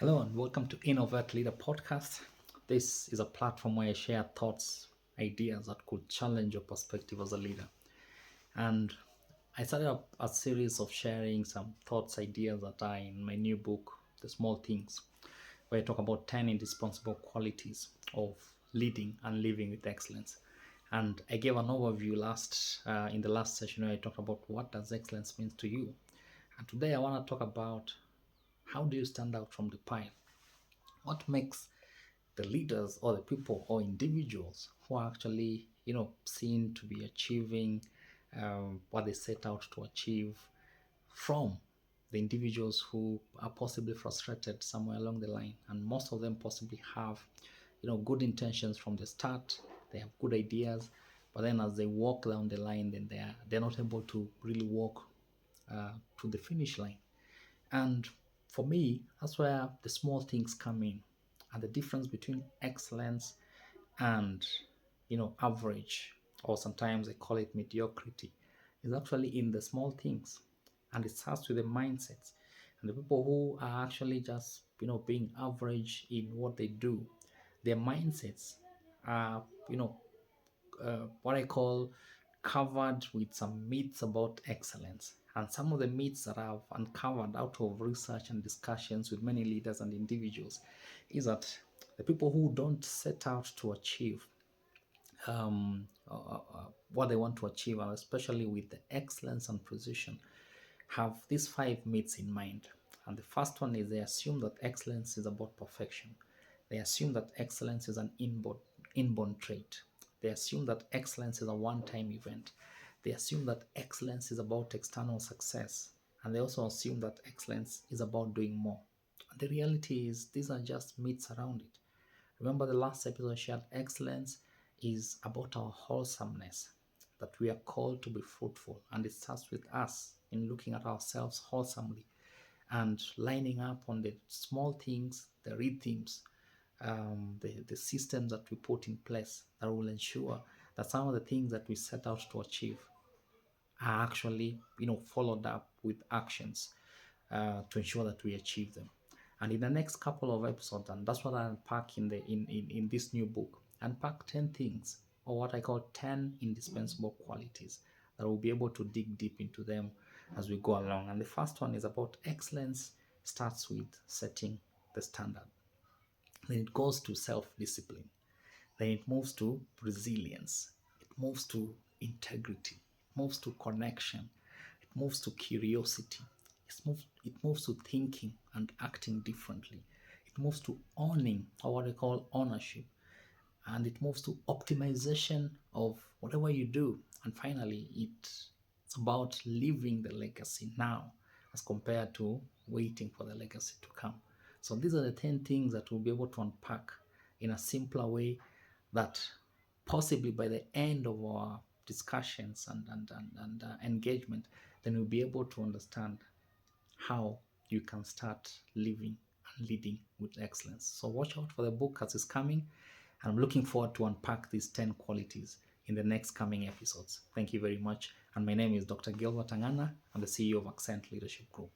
Hello and welcome to Innovate Leader Podcast. This is a platform where I share thoughts, ideas that could challenge your perspective as a leader. And I started up a series of sharing some thoughts, ideas that are in my new book, The Small Things, where I talk about 10 indispensable qualities of leading and living with excellence. And I gave an overview in the last session where I talked about what does excellence mean to you. And today I want to talk about how do you stand out from the pile? What makes the leaders or the people or individuals who are actually seen to be achieving what they set out to achieve from the individuals who are possibly frustrated somewhere along the line, and most of them possibly have good intentions from the start. They have good ideas, but then as they walk down the line, then they're not able to really walk to the finish line. And for me, that's where the small things come in. And the difference between excellence and average, or sometimes I call it mediocrity, is actually in the small things. And it starts with the mindsets. And the people who are actually just being average in what they do, their mindsets are what I call covered with some myths about excellence. And some of the myths that I've uncovered out of research and discussions with many leaders and individuals is that the people who don't set out to achieve what they want to achieve, and especially with the excellence and precision, have these five myths in mind. And the first one is they assume that excellence is about perfection. They assume that excellence is an inborn trait. They assume that excellence is a one-time event. They assume that excellence is about external success. And they also assume that excellence is about doing more. And the reality is these are just myths around it. Remember the last episode I shared, excellence is about our wholesomeness, that we are called to be fruitful. And it starts with us in looking at ourselves wholesomely and lining up on the small things, the rhythms, the systems that we put in place that will ensure that some of the things that we set out to achieve are actually followed up with actions to ensure that we achieve them. And in the next couple of episodes, and that's what I unpack in this new book, unpack 10 things, or what I call 10 indispensable qualities that will be able to dig deep into them as we go along. And the first one is about excellence starts with setting the standard. Then it goes to self-discipline. Then it moves to resilience. It moves to integrity. It moves to connection. It moves to curiosity. It moves to thinking and acting differently. It moves to owning, or what I call ownership. And it moves to optimization of whatever you do. And finally, it's about living the legacy now as compared to waiting for the legacy to come. So these are the 10 things that we'll be able to unpack in a simpler way, that possibly by the end of our discussions and engagement, then we'll be able to understand how you can start living and leading with excellence. So watch out for the book as it's coming. I'm looking forward to unpack these 10 qualities in the next coming episodes. Thank you very much. And my name is Dr. Gilbert Tangana. I'm the CEO of Accent Leadership Group.